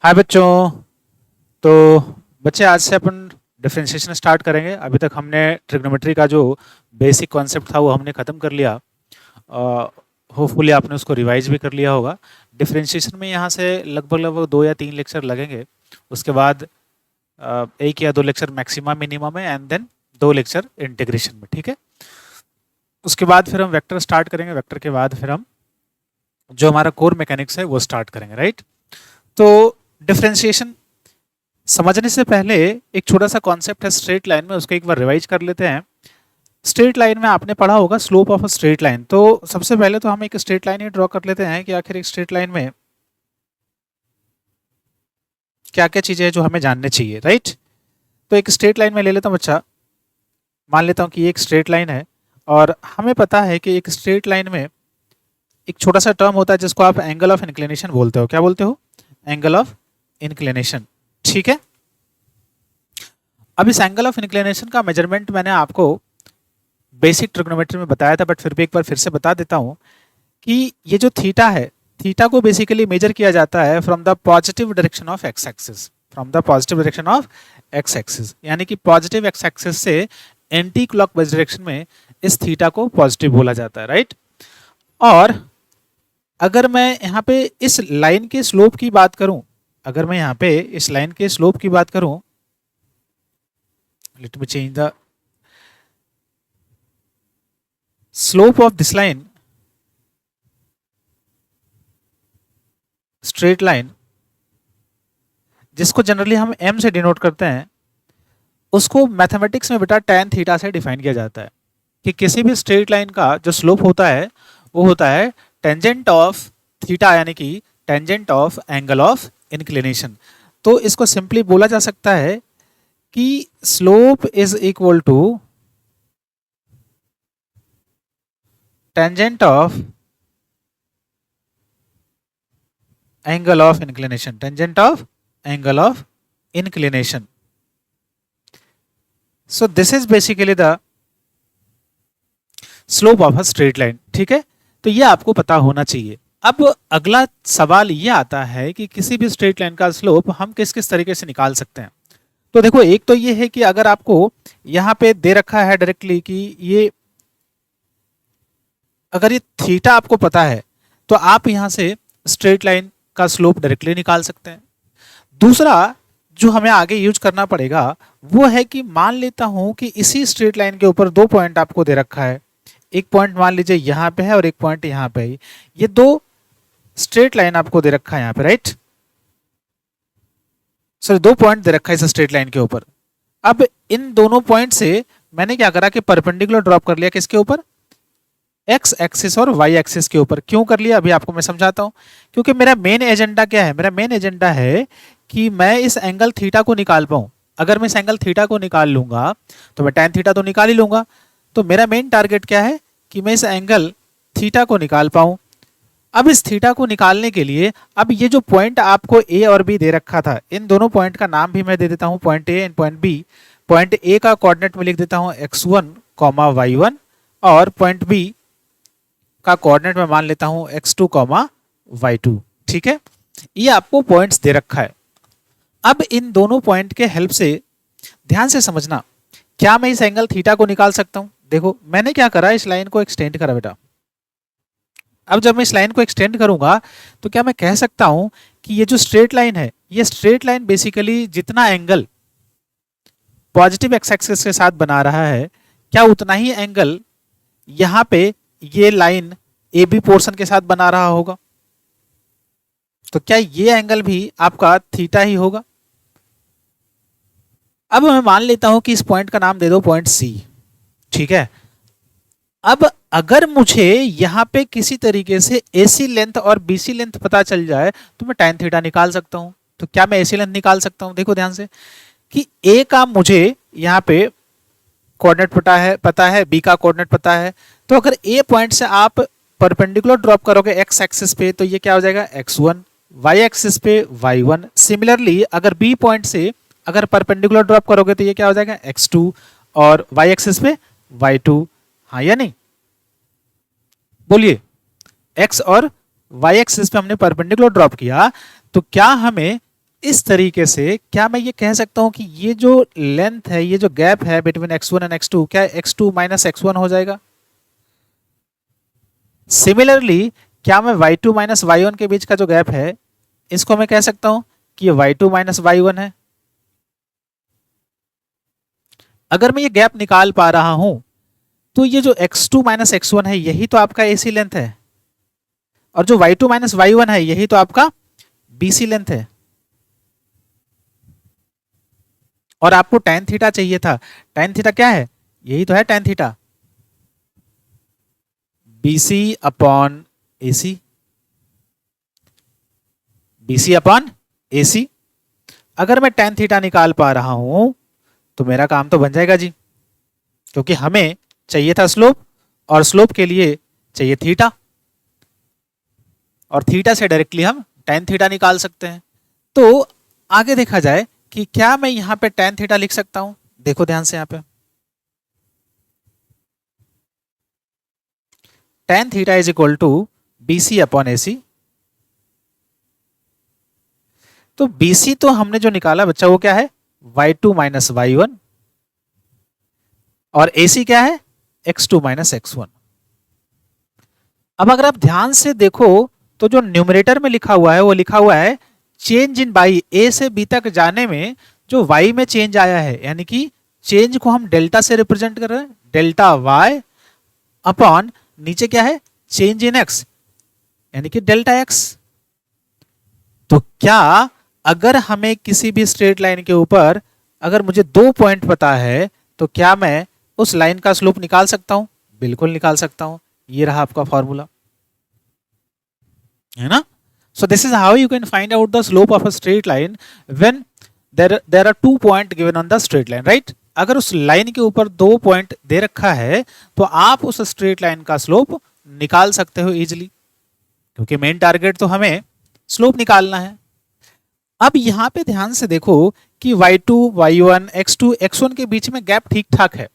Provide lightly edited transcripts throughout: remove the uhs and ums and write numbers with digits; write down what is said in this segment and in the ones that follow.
हाय बच्चों। तो बच्चे आज से अपन डिफरेंशिएशन स्टार्ट करेंगे। अभी तक हमने ट्रिग्नोमेट्री का जो बेसिक कॉन्सेप्ट था वो हमने ख़त्म कर लिया। होपफुली आपने उसको रिवाइज भी कर लिया होगा। डिफरेंशिएशन में यहाँ से लगभग लगभग 2 या 3 लेक्चर लगेंगे। उसके बाद 1 या 2 लेक्चर मैक्सिमम मिनिमम है, एंड देन 2 लेक्चर इंटीग्रेशन में। ठीक है, उसके बाद फिर हम वेक्टर स्टार्ट करेंगे। वेक्टर के बाद फिर हम जो हमारा कोर मैकेनिक्स है वो स्टार्ट करेंगे, राइट। तो डिफरेंशिएशन समझने से पहले एक छोटा सा कॉन्सेप्ट है स्ट्रेट लाइन में, उसको एक बार रिवाइज कर लेते हैं। स्ट्रेट लाइन में आपने पढ़ा होगा slope of a straight line. तो सबसे पहले तो हम एक स्ट्रेट लाइन ही ड्रॉ कर लेते हैं कि आखिर एक स्ट्रेट लाइन में क्या क्या चीजें हैं जो हमें जानने चाहिए, राइट। तो एक स्ट्रेट लाइन में ले लेता हूँ बच्चा, मान लेता हूँ कि ये एक स्ट्रेट लाइन है और हमें पता है कि एक स्ट्रेट लाइन में एक छोटा सा टर्म होता है जिसको आप एंगल ऑफ इंक्लिनेशन बोलते हो। क्या बोलते हो? Angle of inclination. ठीक है, अब इस एंगल ऑफ इंक्लिनेशन का मेजरमेंट मैंने आपको बेसिक ट्रिग्नोमेट्री में बताया था, बट फिर भी एक बार फिर से बता देता हूं कि ये जो थीटा है, थीटा को बेसिकली मेजर किया जाता है from the positive direction of x axis. From the positive direction of x axis, यानी कि पॉजिटिव एक्स एक्सिस से एंटी क्लॉकवाइज डायरेक्शन में इस थीटा को पॉजिटिव बोला जाता है, राइट। और अगर मैं यहाँ पे इस लाइन के स्लोप की बात करूं, अगर मैं यहाँ पे इस लाइन के स्लोप की बात करूं, let me change the slope of this line, straight line, जिसको जनरली हम m से डिनोट करते हैं, उसको मैथमेटिक्स में बेटा tan थीटा से डिफाइन किया जाता है कि किसी भी स्ट्रेट लाइन का जो स्लोप होता है वो होता है टेंजेंट ऑफ थीटा, यानी कि tangent of angle of inclination. तो इसको सिंपली बोला जा सकता है कि slope is equal to tangent of angle of inclination, tangent of angle of inclination. So this is basically the slope of a straight line. ठीक है, तो ये आपको पता होना चाहिए। अब अगला सवाल ये आता है कि किसी भी स्ट्रेट लाइन का स्लोप हम किस किस तरीके से निकाल सकते हैं। तो देखो, एक तो ये है कि अगर आपको यहां पे दे रखा है डायरेक्टली कि ये, अगर ये थीटा आपको पता है तो आप यहां से स्ट्रेट लाइन का स्लोप डायरेक्टली निकाल सकते हैं। दूसरा जो हमें आगे यूज करना पड़ेगा वो है कि मान लेता हूं कि इसी स्ट्रेट लाइन के ऊपर 2 पॉइंट आपको दे रखा है। एक पॉइंट मान लीजिए यहां पे है और एक पॉइंट यहां पे है। ये 2 स्ट्रेट लाइन आपको दे रखा है यहां पे, राइट। सॉरी, 2 पॉइंट दे रखा है इस स्ट्रेट लाइन के ऊपर। अब इन दोनों पॉइंट से मैंने क्या करा कि परपेंडिकुलर ड्रॉप कर लिया, किसके ऊपर? एक्स एक्सिस और वाई एक्सिस के ऊपर। क्यों कर लिया अभी आपको मैं समझाता हूं। क्योंकि मेरा मेन एजेंडा क्या है? मेरा मेन एजेंडा है कि मैं इस एंगल थीटा को निकाल पाऊं। अगर मैं इस एंगल थीटा को निकाल लूंगा तो मैं tan थीटा तो निकाल ही लूंगा। तो मेरा मेन टारगेट क्या है कि मैं इस एंगल थीटा को निकाल पाऊं। अब इस थीटा को निकालने के लिए अब ये जो पॉइंट आपको ए और बी दे रखा था, इन दोनों पॉइंट का नाम भी मैं दे देता हूं, point A and point B. Point A का कोऑर्डिनेट में लिख देता हूं x1, y1, और पॉइंट बी का कोऑर्डिनेट में मान लेता हूं x2, y2। ठीक है, ये आपको पॉइंट्स दे रखा है। अब इन दोनों पॉइंट के हेल्प से ध्यान से समझना, क्या मैं इस एंगल थीटा को निकाल सकता हूं? देखो मैंने क्या करा, इस लाइन को एक्सटेंड करा बेटा। अब जब मैं इस लाइन को एक्सटेंड करूंगा तो क्या मैं कह सकता हूं कि ये जो स्ट्रेट लाइन है, ये स्ट्रेट लाइन बेसिकली जितना एंगल पॉजिटिव एक्स एक्सिस के साथ बना रहा है, क्या उतना ही एंगल यहां पे ये लाइन ए बी पोर्शन के साथ बना रहा होगा? तो क्या ये एंगल भी आपका थीटा ही होगा? अब मैं मान लेता हूं कि इस पॉइंट का नाम दे दो पॉइंट सी। ठीक है, अब अगर मुझे यहां पे किसी तरीके से AC लेंथ और BC लेंथ पता चल जाए तो मैं tan थीटा निकाल सकता हूं। तो क्या मैं AC लेंथ निकाल सकता हूं? देखो ध्यान से कि A का मुझे यहां पे कोऑर्डिनेट पता है, B का कोऑर्डिनेट पता है। तो अगर A पॉइंट से आप परपेंडिकुलर ड्रॉप करोगे x एक्सिस पे तो ये क्या हो जाएगा? x1, y एक्सिस पे y1। सिमिलरली अगर B पॉइंट से अगर परपेंडिकुलर ड्रॉप करोगे तो ये क्या हो जाएगा? x2, और y एक्सिस पे y2। हाँ या नहीं? बोलिए, x और y एक्सिस पे हमने परपेंडिकुलर ड्रॉप किया तो क्या हमें इस तरीके से क्या मैं ये कह सकता हूं कि ये जो लेंथ है, ये जो गैप है बिटवीन x1 एंड x2, क्या x2 माइनस x1 हो जाएगा? सिमिलरली क्या मैं y2 माइनस y1 के बीच का जो गैप है इसको मैं कह सकता हूं कि ये y2 माइनस y1 है? अगर मैं ये गैप निकाल पा रहा हूं तो ये जो x2 माइनस x1 है यही तो आपका AC लेंथ है, और जो y2 माइनस y1 है यही तो आपका BC लेंथ है। और आपको tan थीटा चाहिए था। tan थीटा क्या है? यही तो है tan theta, BC upon AC, BC upon AC। अगर मैं tan थीटा निकाल पा रहा हूं तो मेरा काम तो बन जाएगा जी, क्योंकि हमें चाहिए था स्लोप, और स्लोप के लिए चाहिए थीटा, और थीटा से डायरेक्टली हम tan थीटा निकाल सकते हैं। तो आगे देखा जाए कि क्या मैं यहां पे tan थीटा लिख सकता हूं। देखो ध्यान से, यहां पे tan theta is equal to BC upon AC। तो BC तो हमने जो निकाला बच्चा वो क्या है? y2 माइनस y1, और AC क्या है? x2 minus x1। अब अगर आप ध्यान से देखो तो जो न्यूमरेटर में लिखा हुआ है वो लिखा हुआ है चेंज इन y, A से B तक जाने में जो y में चेंज आया है, यानी कि चेंज को हम डेल्टा से रिप्रेजेंट कर रहे हैं, डेल्टा y अपॉन नीचे क्या है? चेंज इन x, यानी कि डेल्टा x। तो क्या अगर हमें किसी भी स्ट्रेट लाइन के ऊपर अगर मुझे 2 पॉइंट पता है तो क्या मैं उस लाइन का स्लोप निकाल सकता हूं? बिल्कुल निकाल सकता हूं। ये रहा आपका फॉर्मूला, है ना? So this is how you can find out the slope of a straight line when there are 2 point given on the straight line, right? अगर उस लाइन के ऊपर 2 पॉइंट दे रखा है तो आप उस स्ट्रेट लाइन का स्लोप निकाल सकते हो इजीली, क्योंकि मेन टारगेट तो हमें स्लोप निकालना है। अब यहां पे ध्यान से देखो कि y2, y1, x2, x1 के बीच में गैप ठीक ठाक है।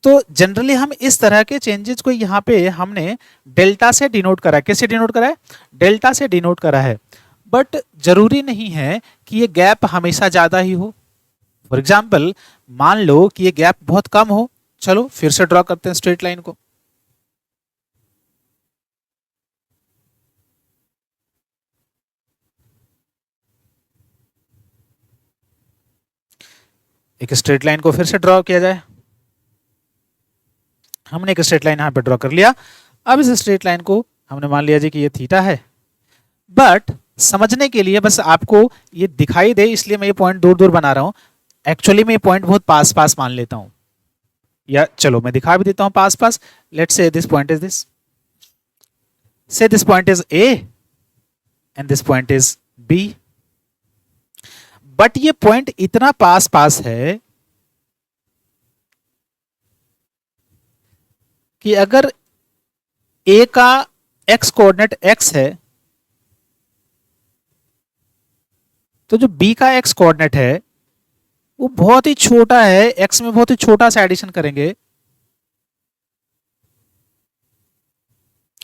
तो जनरली हम इस तरह के चेंजेस को यहां पे हमने डेल्टा से डिनोट करा है। कैसे डिनोट करा है? डेल्टा से डिनोट करा है। बट जरूरी नहीं है कि ये गैप हमेशा ज्यादा ही हो। फॉर एग्जाम्पल मान लो कि ये गैप बहुत कम हो। चलो फिर से ड्रॉ करते हैं स्ट्रेट लाइन को। एक स्ट्रेट लाइन को फिर से ड्रॉ किया जाए। हमने एक स्ट्रेट लाइन यहां पे ड्रॉ कर लिया। अब इस स्ट्रेट लाइन को हमने मान लिया जी कि ये थीटा है, बट समझने के लिए बस आपको ये दिखाई दे इसलिए मैं ये पॉइंट दूर दूर बना रहा हूं। एक्चुअली मैं ये पॉइंट बहुत पास पास मान लेता हूं, या चलो मैं दिखा भी देता हूं पास पास। Let's say this point is this, say this point is A and this point is B। But ये पॉइंट इतना पास पास है कि अगर A का x कोऑर्डिनेट x है तो जो B का x कोऑर्डिनेट है वो बहुत ही छोटा है। x में बहुत ही छोटा सा एडिशन करेंगे,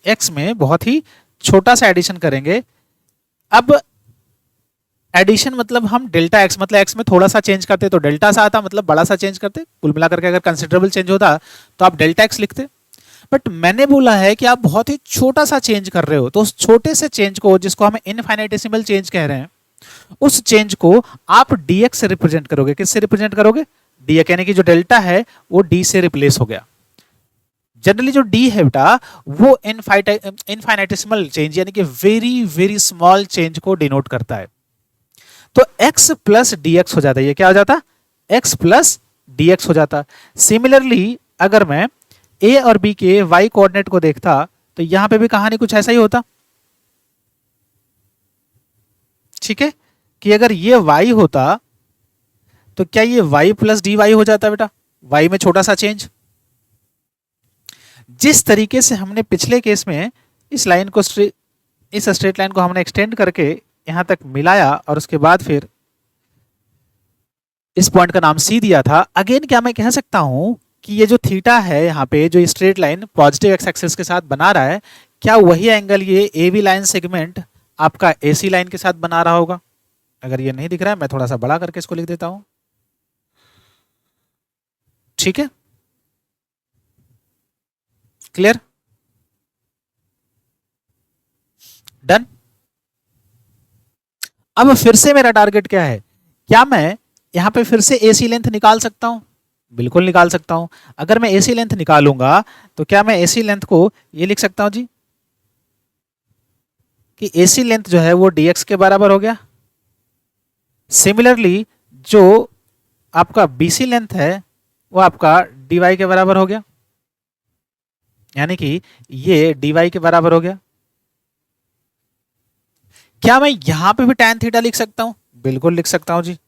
x में बहुत ही छोटा सा एडिशन करेंगे। अब एडिशन मतलब हम डेल्टा x, मतलब x में थोड़ा सा चेंज करते तो डेल्टा सा आता, मतलब बड़ा सा चेंज करते। कुल मिलाकर के अगर कंसिडरेबल चेंज होता तो आप डेल्टा x लिखते। बट मैंने बोला है कि आप बहुत ही छोटा सा चेंज कर रहे हो, तो उस छोटे से चेंज को, जिसको हम इनफाइनेटेसिमल चेंज कह रहे हैं, उस चेंज को आप dx से रिप्रेजेंट करोगे। किससे रिप्रेजेंट करोगे? dx, यानी कि जो डेल्टा है वो d से रिप्लेस हो गया। जनरली जो d है बेटा वो इनफाइनेटेसिमल चेंज यानी कि वेरी वेरी स्मॉल चेंज को डिनोट करता है। तो x प्लस dx हो जाता है। ये क्या हो जाता? x प्लस dx हो जाता। सिमिलरली अगर मैं a और b के y कोऑर्डिनेट को देखता तो यहां पे भी कहानी कुछ ऐसा ही होता। ठीक है, कि अगर ये y होता तो क्या ये y प्लस dy हो जाता बेटा? y में छोटा सा चेंज। जिस तरीके से हमने पिछले केस में इस लाइन को, इस स्ट्रेट लाइन को हमने एक्सटेंड करके यहां तक मिलाया और उसके बाद फिर इस पॉइंट का नाम C दिया था। अगेन क्या मैं कह सकता हूं कि ये जो थीटा है यहाँ पे, जो straight line positive x axis के साथ बना रहा है, क्या वही एंगल ये AB लाइन सेगमेंट आपका AC लाइन के साथ बना रहा होगा? अगर ये नहीं दिख रहा है मैं थोड़ा सा बड़ा करके इसको लिख देता हूं, ठीक है, क्लियर, डन। अब फिर से मेरा टारगेट क्या है, क्या मैं यहां पे फिर से एसी लेंथ निकाल सकता हूं? बिल्कुल निकाल सकता हूं। अगर मैं एसी लेंथ निकालूंगा तो क्या मैं एसी लेंथ को ये लिख सकता हूं जी कि एसी लेंथ जो है वो dx के बराबर हो गया। सिमिलरली जो आपका बीसी लेंथ है वो आपका dy के बराबर हो गया, यानी कि ये dy के बराबर हो गया। क्या मैं यहां पे भी tan थीटा लिख सकता हूं? बिल्कुल लिख सकता हूं जी।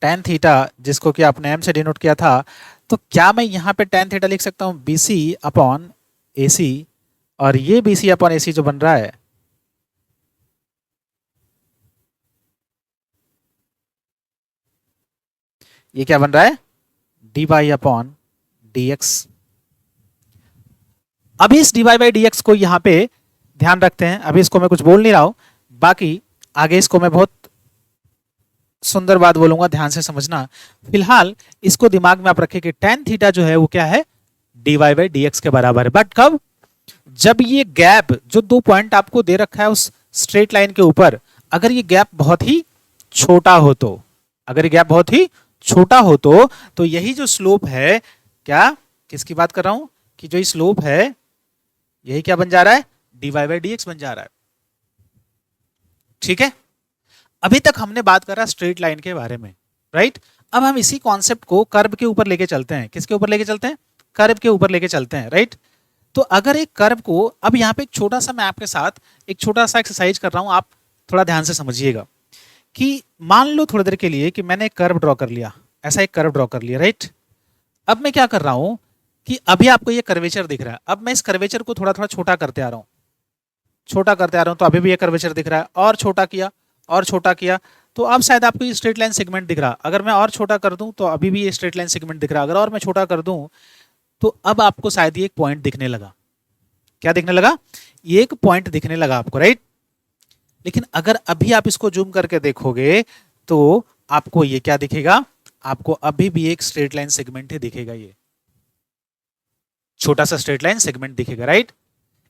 tan थीटा जिसको कि आपने m से डिनोट किया था, तो क्या मैं यहां पे tan थीटा लिख सकता हूं BC अपॉन AC, और ये BC अपॉन AC जो बन रहा है ये क्या बन रहा है, dy अपॉन dx। अभी इस dy बाई dx को यहां पे ध्यान रखते हैं, अभी इसको मैं कुछ बोल नहीं रहा हूं, बाकी आगे इसको मैं बहुत सुंदर बात बोलूंगा, ध्यान से समझना। फिलहाल इसको दिमाग में आप रखें कि tan थीटा जो है वो क्या है, dy बाई dx के बराबर है। बट कब, जब ये गैप जो दो पॉइंट आपको दे रखा है उस स्ट्रेट लाइन के ऊपर, अगर ये गैप बहुत ही छोटा हो तो, अगर ये गैप बहुत ही छोटा हो तो यही जो स्लोप है, क्या किसकी बात कर रहा हूं कि जो स्लोप है यही क्या बन जा रहा है, dy बाई dx बन जा रहा है, ठीक है। अभी तक हमने बात करा स्ट्रेट लाइन के बारे में, राइट। अब हम इसी कॉन्सेप्ट को कर्व के ऊपर लेके चलते हैं। किसके ऊपर लेके चलते हैं, कर्व के ऊपर लेके चलते हैं, राइट। तो अगर एक कर्व को, अब यहाँ पे एक छोटा सा मैं आपके साथ एक छोटा सा एक्सरसाइज कर रहा हूं, आप थोड़ा ध्यान से समझिएगा कि मान लो थोड़ी देर के लिए कि मैंने एक कर्व ड्रॉ कर लिया, ऐसा एक कर्व ड्रॉ कर लिया, राइट। अब मैं क्या कर रहा हूं कि अभी आपको ये कर्वेचर दिख रहा है, अब मैं इस कर्वेचर को थोड़ा थोड़ा छोटा करते आ रहा हूं, छोटा करते आ रहा हूं, तो अभी भी ये कर्वेचर दिख रहा है, और छोटा किया और छोटा किया, तो अब शायद आपको ये स्ट्रेट लाइन सेगमेंट दिख रहा। अगर मैं और छोटा कर दूं तो अभी भी ये स्ट्रेट लाइन सेगमेंट दिख रहा, अगर और मैं छोटा कर दूं तो अब आपको शायद ये एक पॉइंट दिखने लगा। क्या दिखने लगा, ये एक पॉइंट दिखने लगा आपको, राइट। लेकिन अगर अभी आप इसको जूम करके देखोगे तो आपको ये क्या दिखेगा, आपको अभी भी एक स्ट्रेट लाइन सेगमेंट ही दिखेगा, ये छोटा सा स्ट्रेट लाइन सेगमेंट दिखेगा, राइट।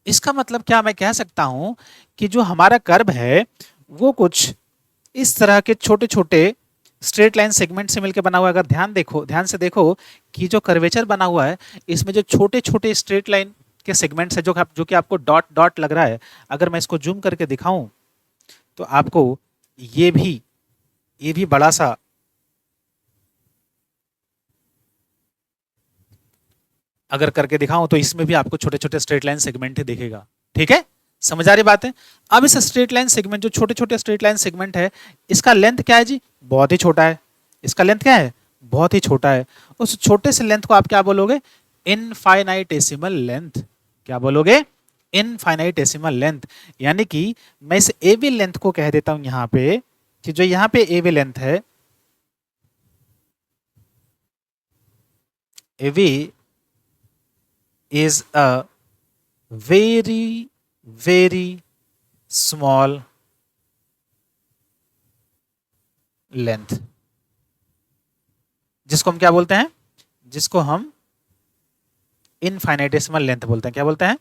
इसका मतलब क्या मैं कह सकता हूं कि जो हमारा कर्व है वो कुछ इस तरह के छोटे छोटे स्ट्रेट लाइन सेगमेंट से मिलकर बना हुआ है। अगर ध्यान से देखो कि जो कर्वेचर बना हुआ है इसमें जो छोटे छोटे स्ट्रेट लाइन के सेगमेंट्स है जो कि आपको डॉट डॉट लग रहा है, अगर मैं इसको जूम करके दिखाऊं तो आपको ये भी बड़ा सा अगर करके दिखाऊं तो इसमें भी आपको छोटे छोटे स्ट्रेट लाइन सेगमेंट ही दिखेगा, ठीक है। समझ आ रही बात है। अब इस स्ट्रेट लाइन सेगमेंट, जो छोटे छोटे स्ट्रेट लाइन सेगमेंट है, इसका लेंथ क्या है जी, बहुत ही छोटा है। इसका लेंथ क्या है, बहुत ही छोटा है। उस छोटे से लेंथ को आप क्या बोलोगे, इनफाइनाइटेसिमल लेंथ। क्या बोलोगे, इनफाइनाइटेसिमल लेंथ। यानी कि मैं इस एवी लेंथ को कह देता हूं यहां पे कि जो यहां पे एवी लेंथ है, एवी is a very very small length, जिसको हम क्या बोलते हैं, जिसको हम इनफाइनाइटेसिमल लेंथ बोलते हैं। क्या बोलते हैं,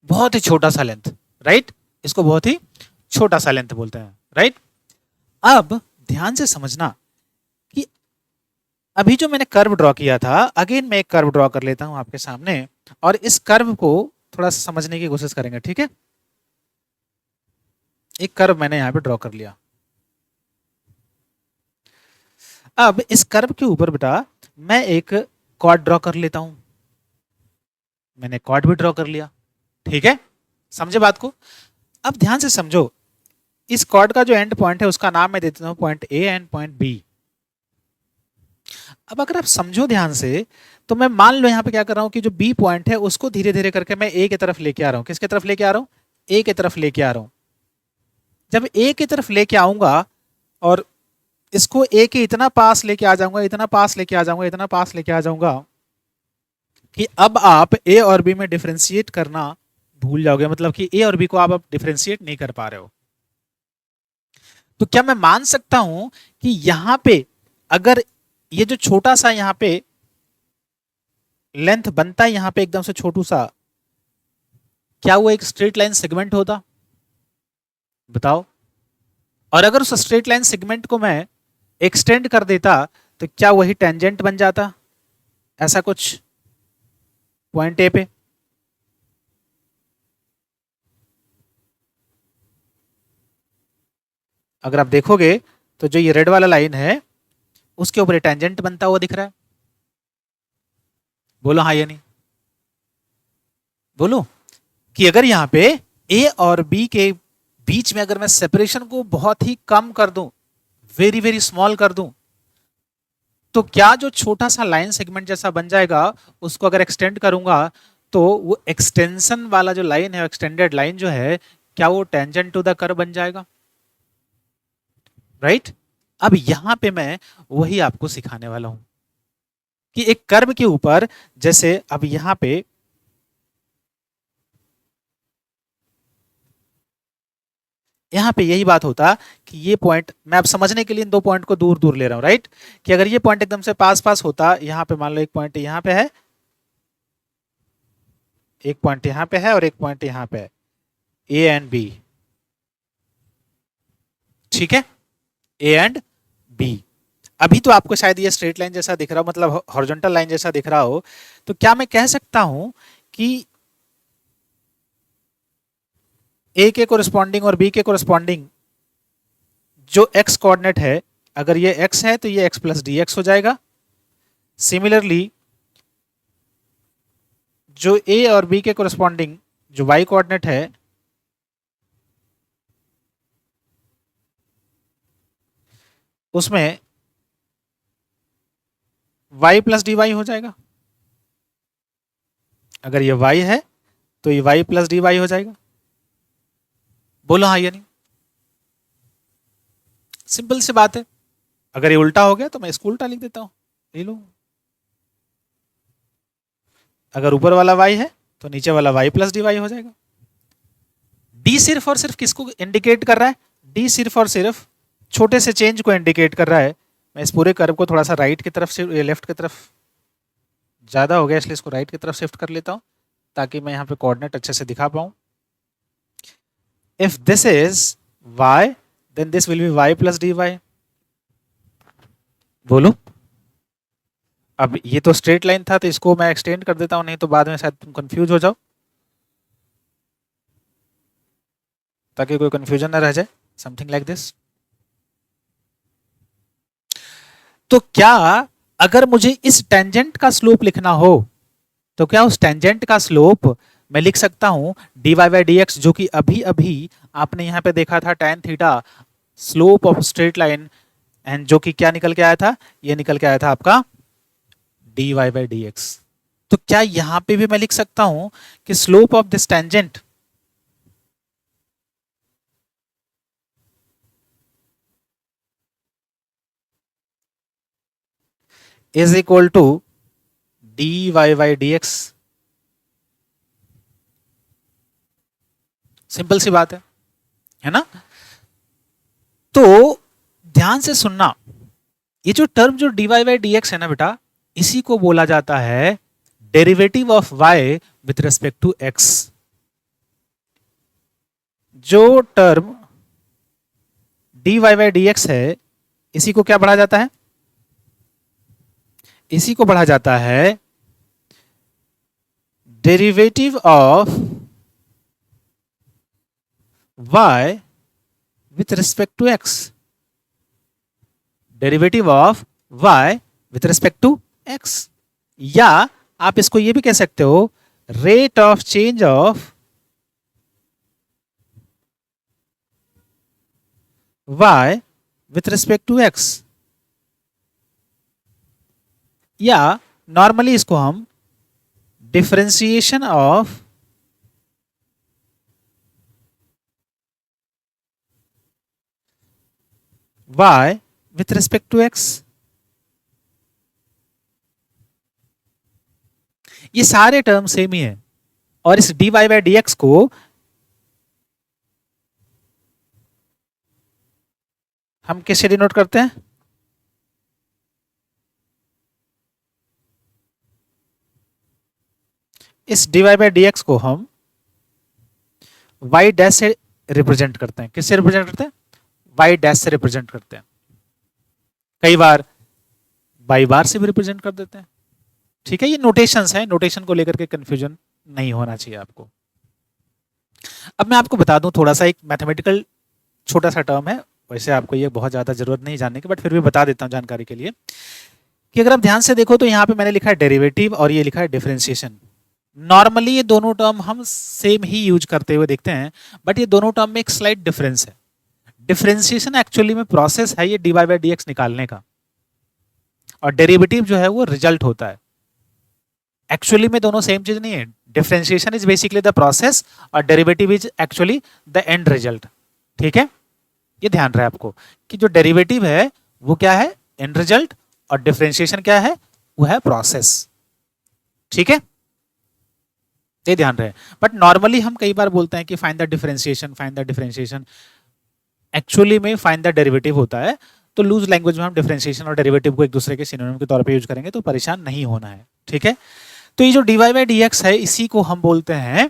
बहुत ही छोटा सा लेंथ, राइट। इसको बहुत ही छोटा सा लेंथ बोलते हैं, राइट। अब ध्यान से समझना कि अभी जो मैंने कर्व ड्रॉ किया था, अगेन मैं एक कर्व ड्रॉ कर लेता हूं आपके सामने और इस कर्व को थोड़ा सा समझने की कोशिश करेंगे, ठीक है। एक कर्व मैंने यहां पे ड्रॉ कर लिया। अब इस कर्व के ऊपर बेटा मैं एक कॉर्ड ड्रॉ कर लेता हूं, मैंने कॉर्ड भी ड्रॉ कर लिया, ठीक है। समझे बात को। अब ध्यान से समझो, इस कॉर्ड का जो एंड पॉइंट है उसका नाम मैं देता हूं point A and point B. अब अगर आप समझो ध्यान से तो मैं मान लो यहां पे क्या कर रहा हूं कि जो बी पॉइंट है उसको धीरे धीरे करके मैं ए की तरफ लेके आ रहा हूं। किसकी तरफ लेके आ रहा हूं, ए की तरफ लेके आ रहा हूं। जब ए की तरफ लेके आऊंगा और इसको ए के इतना पास लेके आ जाऊंगा, इतना पास लेके आ जाऊंगा, इतना पास लेके आ जाऊंगा कि अब आप ए और बी में डिफरेंशिएट करना भूल जाओगे, मतलब कि ए और बी को आप अब डिफरेंशिएट नहीं कर पा रहे हो। तो क्या मैं मान सकता हूं कि यहां पे अगर ये जो छोटा सा यहां पे लेंथ बनता है यहां पे एकदम से छोटू सा, क्या वो एक स्ट्रेट लाइन सेगमेंट होता? बताओ। और अगर उस स्ट्रेट लाइन सेगमेंट को मैं एक्सटेंड कर देता तो क्या वही टेंजेंट बन जाता ऐसा कुछ पॉइंट ए पे? अगर आप देखोगे तो जो ये रेड वाला लाइन है उसके ऊपर टेंजेंट बनता हुआ दिख रहा है। बोलो हाँ या नहीं, बोलो। कि अगर यहां पे ए और बी के बीच में अगर मैं सेपरेशन को बहुत ही कम कर दूं, वेरी वेरी स्मॉल कर दूं, तो क्या जो छोटा सा लाइन सेगमेंट जैसा बन जाएगा उसको अगर एक्सटेंड करूंगा तो वो एक्सटेंशन वाला जो लाइन है, एक्सटेंडेड लाइन जो है, क्या वो टेंजेंट टू द कर्व बन जाएगा? राइट? अब यहां पे मैं वही आपको सिखाने वाला हूं कि एक कर्व के ऊपर, जैसे अब यहां पे यही बात होता कि ये पॉइंट मैं अब समझने के लिए इन दो पॉइंट को दूर दूर ले रहा हूं, राइट? कि अगर ये पॉइंट एकदम से पास पास होता, यहां पे मान लो एक पॉइंट यहां पे है, एक पॉइंट यहां पे है और एक पॉइंट यहां पे है, ए एंड बी। ठीक है, ए एंड बी। अभी तो आपको शायद ये स्ट्रेट लाइन जैसा दिख रहा हो, मतलब हॉरिजॉन्टल लाइन जैसा दिख रहा हो, तो क्या मैं कह सकता हूं कि ए के कोरिस्पॉन्डिंग और बी के कोरिस्पॉन्डिंग जो एक्स कोऑर्डिनेट है, अगर ये एक्स है तो ये एक्स प्लस डी एक्स हो जाएगा। सिमिलरली जो ए और बी के कोरिस्पॉन्डिंग जो वाई कोऑर्डिनेट है, उसमें y प्लस डी वाई हो जाएगा। अगर ये y है तो ये y प्लस डी वाई हो जाएगा। बोलो हाँ या नहीं? सिंपल सी बात है। अगर ये उल्टा हो गया तो मैं इसको उल्टा लिख देता हूं, ले लो। अगर ऊपर वाला y है तो नीचे वाला y प्लस डी वाई हो जाएगा। डी सिर्फ और सिर्फ किसको इंडिकेट कर रहा है? डी सिर्फ और सिर्फ छोटे से चेंज को इंडिकेट कर रहा है। मैं इस पूरे कर्व को थोड़ा सा राइट की तरफ से, लेफ्ट की तरफ ज्यादा हो गया इसलिए इसको राइट की तरफ शिफ्ट कर लेता हूं ताकि मैं यहाँ पे कोऑर्डिनेट अच्छे से दिखा पाऊं। If this is y then this will be y plus d y. बोलो। अब ये तो स्ट्रेट लाइन था तो इसको मैं एक्सटेंड कर देता हूं, नहीं तो बाद में शायद तुम कंफ्यूज हो जाओ, ताकि कोई कंफ्यूजन ना रह जाए, समथिंग लाइक दिस। तो क्या अगर मुझे इस टेंजेंट का स्लोप लिखना हो तो क्या उस टेंजेंट का स्लोप मैं लिख सकता हूं dy बाई डी एक्स, जो कि अभी अभी आपने यहां पे देखा था tan theta slope of straight line, and जो कि क्या निकल के आया था? ये निकल के आया था आपका dy बाई डी एक्स। तो क्या यहां पे भी मैं लिख सकता हूं कि slope of this tangent is equal to dy by d x? Simple सी बात है ना? तो ध्यान से सुनना, ये जो टर्म जो dy बाई डी एक्स है ना बेटा, इसी को बोला जाता है derivative of y with respect to x। जो term dy by d x है इसी को क्या पढ़ा जाता है? इसी को पढ़ा जाता है derivative of y with respect to x। Derivative of y with respect to x, या आप इसको ये भी कह सकते हो rate of change of y with respect to x, या नॉर्मली इसको हम differentiation of y with respect to x. ये सारे टर्म सेम ही है, और इस dy बाई डी एक्स को हम किससे डिनोट करते हैं? इस dy बाई डी एक्स को हम y डैश से रिप्रेजेंट करते हैं। किससे रिप्रेजेंट करते हैं? y डैश से रिप्रेजेंट करते हैं। कई बार y बार से भी रिप्रेजेंट कर देते हैं। ठीक है, ये नोटेशंस हैं, नोटेशन को लेकर के कंफ्यूजन नहीं होना चाहिए आपको। अब मैं आपको बता दूं थोड़ा सा, एक मैथमेटिकल छोटा सा टर्म है, वैसे आपको ये बहुत ज्यादा जरूरत नहीं जानने की, बट फिर भी बता देता हूं जानकारी के लिए, कि अगर आप ध्यान से देखो तो यहाँ पे मैंने लिखा है डेरिवेटिव और ये लिखा है डिफरेंशिएशन। नॉर्मली ये दोनों टर्म हम सेम ही यूज करते हुए देखते हैं, बट ये दोनों टर्म में एक स्लाइट डिफरेंस है। डिफरेंशिएशन एक्चुअली में प्रोसेस है ये dy बाई डी एक्स निकालने का, और डेरिवेटिव जो है वो रिजल्ट होता है। एक्चुअली में दोनों सेम चीज नहीं है। Differentiation is basically the process और derivative is actually the end result. ठीक है, ये ध्यान रहे आपको कि जो डेरिवेटिव है वो क्या है? एंड रिजल्ट, और डिफरेंशिएशन क्या है? वो है प्रोसेस। ठीक है, ये ध्यान रहे। बट नॉर्मली हम कई बार बोलते हैं कि find the differentiation, find the differentiation, actually में फाइंड द डेरिवेटिव होता है। तो लूज लैंग्वेज में हम डिफरेंशिएशन और डेरिवेटिव को एक दूसरे के सिनोनिम के तौर पे यूज करेंगे, तो परेशान नहीं होना है। ठीक है, तो ये जो dy बाई डी एक्स है इसी को हम बोलते हैं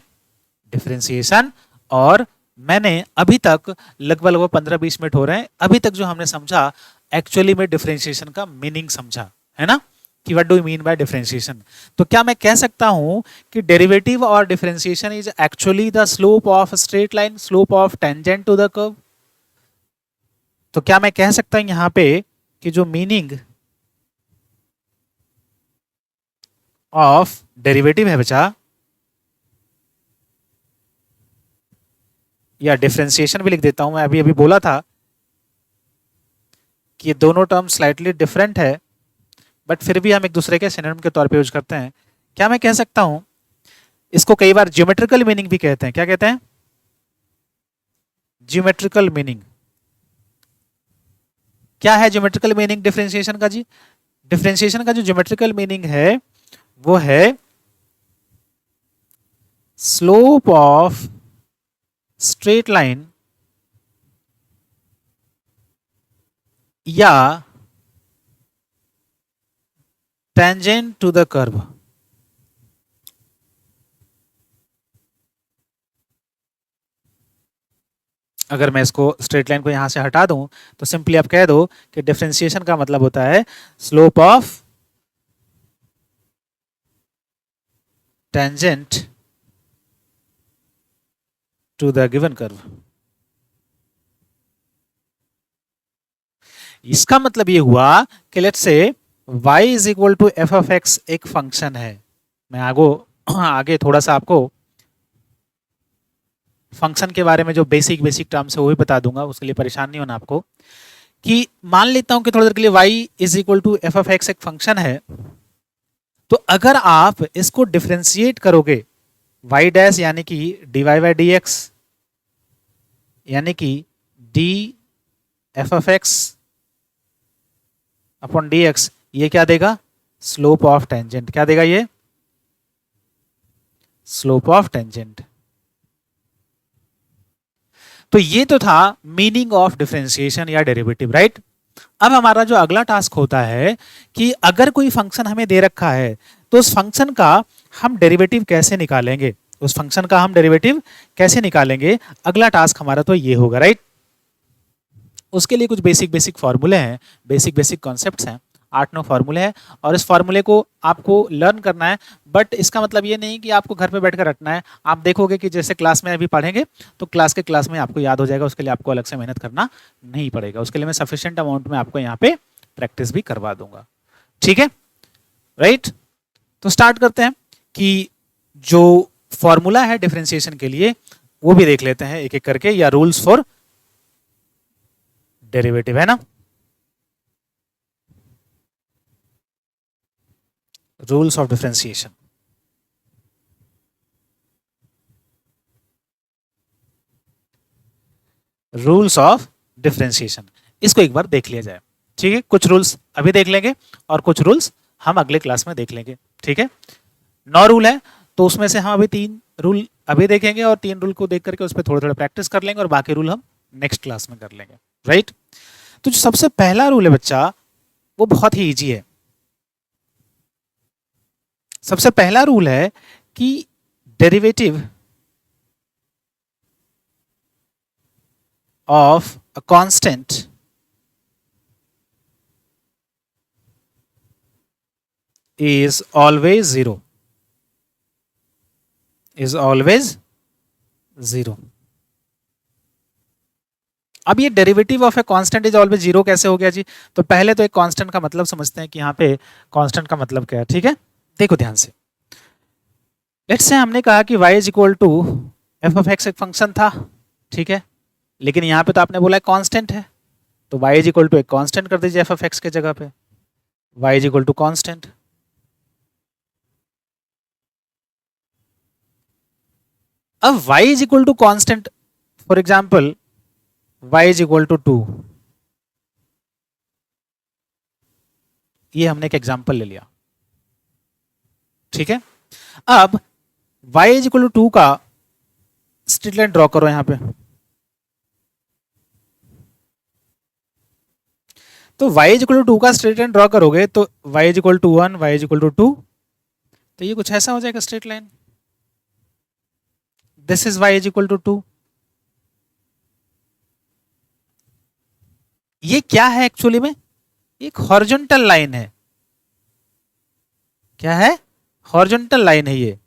डिफरेंशिएशन। और मैंने अभी तक लगभग 15-20 मिनट हो रहे हैं, अभी तक जो हमने समझा एक्चुअली में डिफरेंशिएशन का मीनिंग समझा है ना, कि what do you mean by differentiation. तो क्या मैं कह सकता हूं कि डेरिवेटिव और differentiation is actually the slope of straight line, slope of tangent to the curve. तो क्या मैं कह सकता हूं यहां पे कि जो मीनिंग ऑफ डेरिवेटिव है बचा, या डिफरेंशिएशन भी लिख देता हूं, मैं अभी अभी बोला था कि ये दोनों टर्म स्लाइटली डिफरेंट है, बट फिर भी हम एक दूसरे के सिनोनिम के तौर पे यूज करते हैं। क्या मैं कह सकता हूं, इसको कई बार ज्योमेट्रिकल मीनिंग भी कहते हैं। क्या कहते हैं? Geometrical meaning. क्या है ज्योमेट्रिकल मीनिंग डिफरेंशिएशन का जी? डिफरेंशिएशन का जो ज्योमेट्रिकल मीनिंग है वो है स्लोप ऑफ स्ट्रेट लाइन या टेंजेंट टू द कर्व। अगर मैं इसको स्ट्रेट लाइन को यहां से हटा दूं तो सिंपली आप कह दो कि डिफरेंशिएशन का मतलब होता है slope of tangent to the given curve. इसका मतलब ये हुआ कि let's say y is equal to f of x एक फंक्शन है। मैं आगे थोड़ा सा आपको फंक्शन के बारे में जो बेसिक टर्म्स है वो भी बता दूंगा, उसके लिए परेशान नहीं होना आपको। कि मान लेता हूं कि थोड़ी देर के लिए y is equal to f of x एक फंक्शन है, तो अगर आप इसको डिफरेंशिएट करोगे y डैश यानी कि dy बाई डी एक्स यानी कि D F of x upon D x, ये क्या देगा? Slope of tangent. क्या देगा ये? Slope of tangent. तो ये तो था मीनिंग ऑफ डिफरेंशिएशन या डेरिवेटिव, राइट। अब हमारा जो अगला टास्क होता है कि अगर कोई फंक्शन हमें दे रखा है तो उस फंक्शन का हम डेरिवेटिव कैसे निकालेंगे, उस फंक्शन का हम डेरिवेटिव कैसे निकालेंगे, अगला टास्क हमारा तो ये होगा, राइट। उसके लिए कुछ बेसिक फॉर्मूले हैं, बेसिक कॉन्सेप्ट्स हैं, 8-9 फॉर्मूले हैं, और इस फॉर्मूले को आपको लर्न करना है। बट इसका मतलब ये नहीं कि आपको घर पे बैठकर रटना है। आप देखोगे कि जैसे क्लास में अभी पढ़ेंगे तो क्लास में आपको याद हो जाएगा, उसके लिए आपको अलग से मेहनत करना नहीं पड़ेगा। उसके लिए मैं सफिशिएंट अमाउंट में आपको यहाँ पे प्रैक्टिस भी करवा दूंगा, ठीक है, राइट। तो स्टार्ट करते हैं कि जो फॉर्मूला है डिफरेंशिएशन के लिए वो भी देख लेते हैं एक एक करके, या रूल्स फॉर डेरिवेटिव, है ना। Rules of differentiation. Rules of differentiation, इसको एक बार देख लिया जाए, ठीक है, कुछ रूल्स अभी देख लेंगे और कुछ रूल्स हम अगले क्लास में देख लेंगे। ठीक है, 9 रूल है, तो उसमें से हम अभी 3 रूल अभी देखेंगे और 3 रूल को देख करके उस पर थोड़ा थोड़ा प्रैक्टिस कर लेंगे और बाकी रूल हम नेक्स्ट क्लास में कर लेंगे। राइट, तो जो सबसे पहला रूल है बच्चा, वो बहुत ही इजी है। सबसे पहला रूल है कि derivative of a constant is always zero, is always zero। अब ये derivative of a constant is always zero कैसे हो गया जी? तो पहले तो एक कांस्टेंट का मतलब समझते हैं कि यहाँ पे कांस्टेंट का मतलब क्या है। ठीक है, देखो ध्यान से, लेट्स से हमने कहा कि y is equal to f of x एक फंक्शन था। ठीक है, लेकिन यहाँ पे तो आपने बोला है कांस्टेंट है, तो y इज इक्वल टू एक कांस्टेंट कर दीजिए एफ ऑफ एक्स के जगह पे, y is equal to constant. अब y is equal to constant, for example y is equal to 2, ये हमने एक एग्जाम्पल ले लिया। ठीक है, अब y इज इक्वल टू 2 का स्ट्रेट लाइन ड्रॉ करो यहां पे। तो y इज इक्वल टू 2 का स्ट्रेट लाइन ड्रॉ करोगे तो y is equal to 1, y is equal to 2, तो ये कुछ ऐसा हो जाएगा straight line. This is y is equal to 2। ये क्या है एक्चुअली में? एक हॉरिजॉन्टल लाइन है। क्या है? हॉरिजॉन्टल लाइन है ये।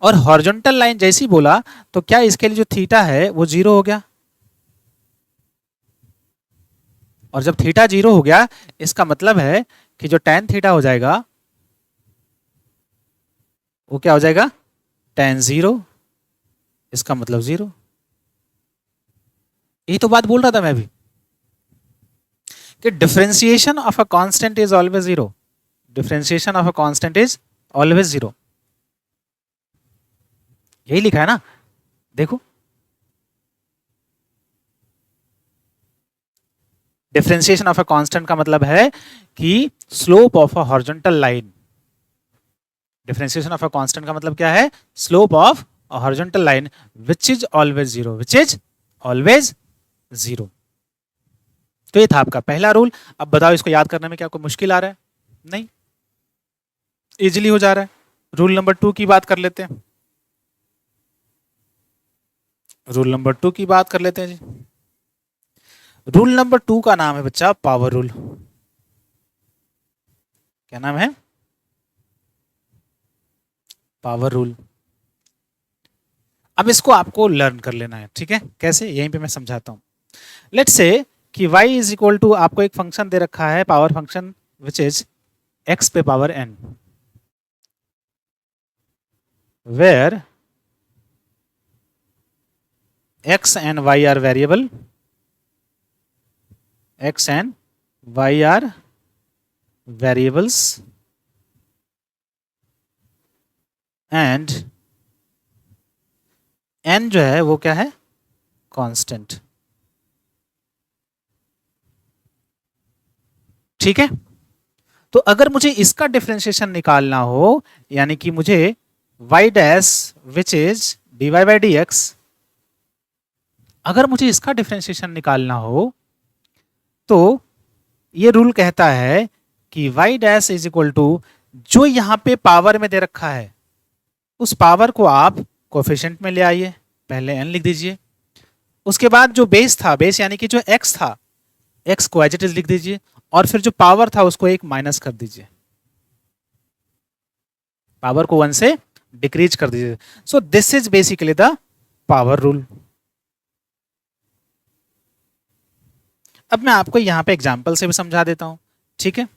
और हॉरिजॉन्टल लाइन जैसी बोला तो क्या इसके लिए जो थीटा है वो 0 हो गया? और जब थीटा 0 हो गया इसका मतलब है कि जो tan थीटा हो जाएगा वो क्या हो जाएगा? tan 0, इसका मतलब 0। यही तो बात बोल रहा था मैं भी कि differentiation of a constant is always 0, differentiation of a constant is always 0, यही लिखा है ना, देखो डिफरेंशिएशन ऑफ अ कांस्टेंट का मतलब है कि slope of a horizontal line. Differentiation of a constant का मतलब क्या है? Slope of a horizontal line which is always 0, which is always 0। तो ये था आपका पहला रूल। अब बताओ इसको याद करने में क्या कोई मुश्किल आ रहा है? नहीं, इजीली हो जा रहा है। रूल नंबर 2 की बात कर लेते हैं। रूल नंबर 2 की बात कर लेते हैं जी। रूल नंबर 2 का नाम है बच्चा पावर रूल। क्या नाम है? Power rule. अब इसको आपको लर्न कर लेना है। ठीक है, कैसे? यहीं पे मैं समझाता हूं। लेट्स से कि y इज इक्वल टू, आपको एक फंक्शन दे रखा है, power function which is x पे power n, where x and y are variable, x and y are variables and n जो है वो क्या है? कांस्टेंट। ठीक है, तो अगर मुझे इसका डिफरेंशिएशन निकालना हो, यानी कि मुझे y dash which is dy by dx, अगर मुझे इसका डिफरेंशिएशन निकालना हो तो ये रूल कहता है कि y dash is equal to, जो यहां पे पावर में दे रखा है उस पावर को आप कोएफिशिएंट में ले आइए, पहले n लिख दीजिए, उसके बाद जो बेस था, बेस यानी कि जो x था, x को एज इट इज लिख दीजिए, और फिर जो पावर था उसको एक माइनस कर दीजिए, पावर को 1 से डिक्रीज कर दीजिए। सो this is basically the power rule. अब मैं आपको यहां पे एग्जाम्पल से भी समझा देता हूं। ठीक है,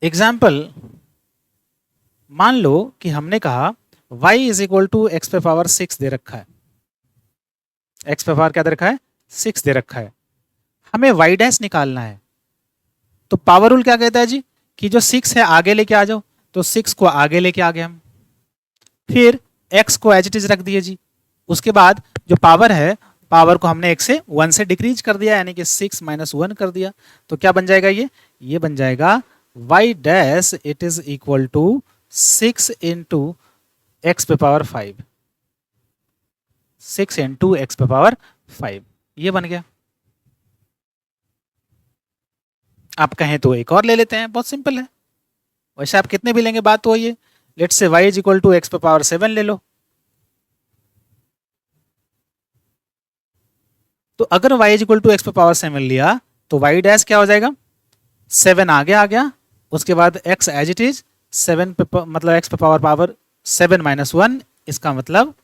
एग्जाम्पल, मान लो कि हमने कहा y is equal to x पे पावर 6 दे रखा है, x पे पावर क्या दे रखा है? 6 दे रखा है, हमें y डैश निकालना है। तो पावर रूल क्या कहता है जी कि जो 6 है आगे लेके आ जाओ, तो 6 को आगे लेके आ गए हम, फिर x को एज इट इज रख दिए जी, उसके बाद जो पावर है पावर को हमने 1 से 1 से डिक्रीज कर दिया, यानी कि 6 माइनस 1 कर दिया। तो क्या बन जाएगा ये बन जाएगा y dash it is equal to 6 into x पे पावर 5, 6 इंटू एक्स पे पावर 5, ये बन गया। आप कहें तो एक और ले लेते हैं, बहुत सिंपल है। वैसे आप कितने भी लेंगे बात तो वही है। Let's say y is equal to x पे पावर 7 ले लो। तो अगर y is equal to x पे पावर 7 लिया तो y डैश क्या हो जाएगा, 7 आगे आ गया, उसके बाद x एज इट इज 7 पे मतलब x पे पावर 7 माइनस 1, इसका मतलब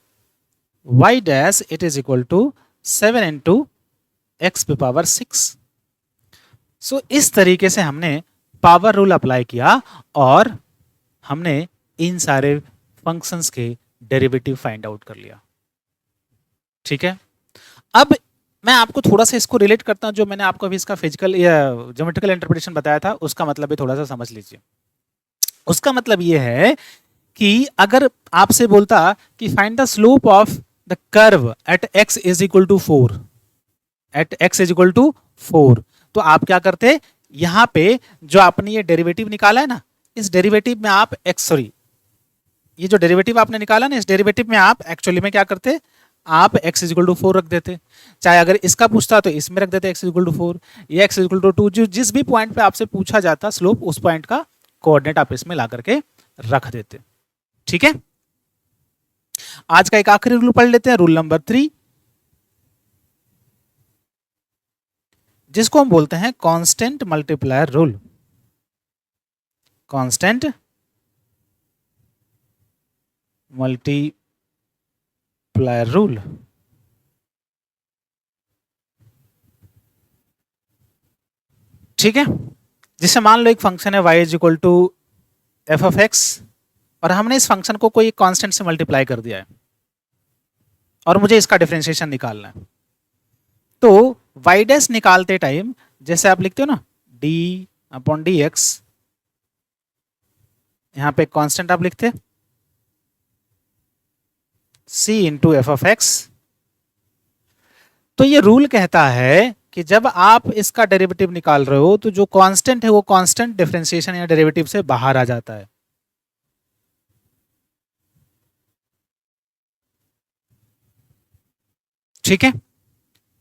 y dash it is equal to 7 into x पे पावर 6। सो इस तरीके से हमने पावर रूल अप्लाई किया और हमने इन सारे फंक्शंस के डेरिवेटिव फाइंड आउट कर लिया। ठीक है, अब मैं आपको थोड़ा सा इसको रिलेट करता हूं, जो मैंने आपको अभी इसका फिजिकल या ज्योमेट्रिकल इंटरप्रिटेशन बताया था उसका मतलब भी थोड़ा सा समझ लीजिए। उसका मतलब ये है कि अगर आपसे बोलता कि find the slope of the curve at x is equal to 4, at x is equal to 4, तो आप क्या करते, यहां पे जो आपने ये डेरिवेटिव निकाला है ना, इस डेरिवेटिव में आप ये जो डेरिवेटिव आपने निकाला ना, इस डेरिवेटिव में आप एक्चुअली में क्या करते, आप x इज इक्वल टू 4 रख देते। चाहे अगर इसका पूछता तो इसमें रख देते x इज इक्वल टू 4, या x इज इक्वल टू 2, जो जिस भी पॉइंट पे आपसे पूछा जाता स्लोप, उस पॉइंट का कोऑर्डिनेट आप इसमें ला करके रख देते। ठीक है, आज का एक आखिरी रूल पढ़ लेते हैं, रूल नंबर 3, जिसको हम बोलते हैं constant multiplier rule. Constant multiplier rule. ठीक है, जिसे मान लो एक फंक्शन है y is equal to f of x, और हमने इस फंक्शन को कोई कांस्टेंट से मल्टीप्लाई कर दिया है और मुझे इसका डिफरेंशिएशन निकालना है। तो y डैश निकालते टाइम जैसे आप लिखते हो ना d अपॉन डी एक्स, यहां पे कांस्टेंट आप लिखते c into F of x. तो ये रूल कहता है कि जब आप इसका डेरिवेटिव निकाल रहे हो तो जो कांस्टेंट है वो कांस्टेंट डिफरेंशिएशन या डेरिवेटिव से बाहर आ जाता है। ठीक है,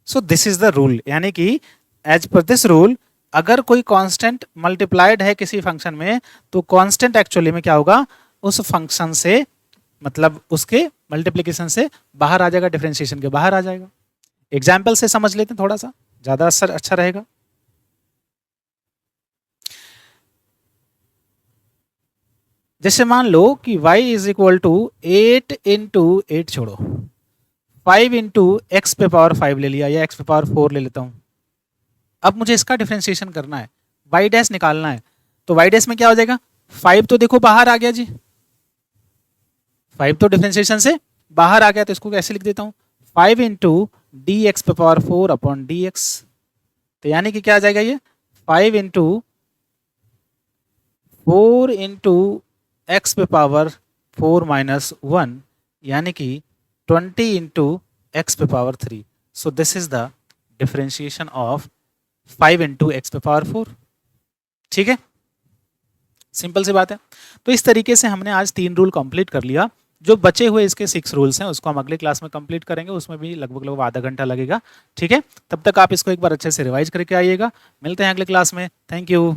सो दिस इज द रूल, यानी कि एज पर दिस रूल अगर कोई कांस्टेंट मल्टीप्लाइड है किसी फंक्शन में तो कांस्टेंट एक्चुअली में क्या होगा, उस फंक्शन से मतलब उसके मल्टीप्लिकेशन से बाहर आ जाएगा, डिफरेंशिएशन के बाहर आ जाएगा। एग्जाम्पल से समझ लेते हैं, थोड़ा सा ज्यादा असर अच्छा रहेगा। जैसे मान लो कि y is equal to 8 into 8 छोड़ो 5 इंटू एक्स पे पावर 5 ले लिया, या एक्स पे पावर 4 ले लेता हूं। अब मुझे इसका डिफरेंशिएशन करना है, y डैश निकालना है, तो y डैश में क्या हो जाएगा, 5 तो देखो बाहर आ गया जी, 5 तो डिफरेंशिएशन से बाहर आ गया, तो इसको कैसे लिख देता हूं, 5 इंटू डी एक्स पे पावर 4 अपॉन डी एक्स। तो यानी कि क्या आ जाएगा ये 5 इंटू 4 इंटू एक्स पे पावर 4 माइनस 1, यानी कि 20 इंटू एक्स पे power 3। So this is the differentiation of 5 into x पे पावर 4। ठीक है, सिंपल सी बात है। तो इस तरीके से हमने आज 3 रूल कंप्लीट कर लिया। जो बचे हुए इसके 6 रूल्स हैं उसको हम अगले क्लास में कंप्लीट करेंगे, उसमें भी लगभग आधा घंटा लगेगा। ठीक है, तब तक आप इसको एक बार अच्छे से रिवाइज करके आइएगा। मिलते हैं अगले क्लास में, थैंक यू।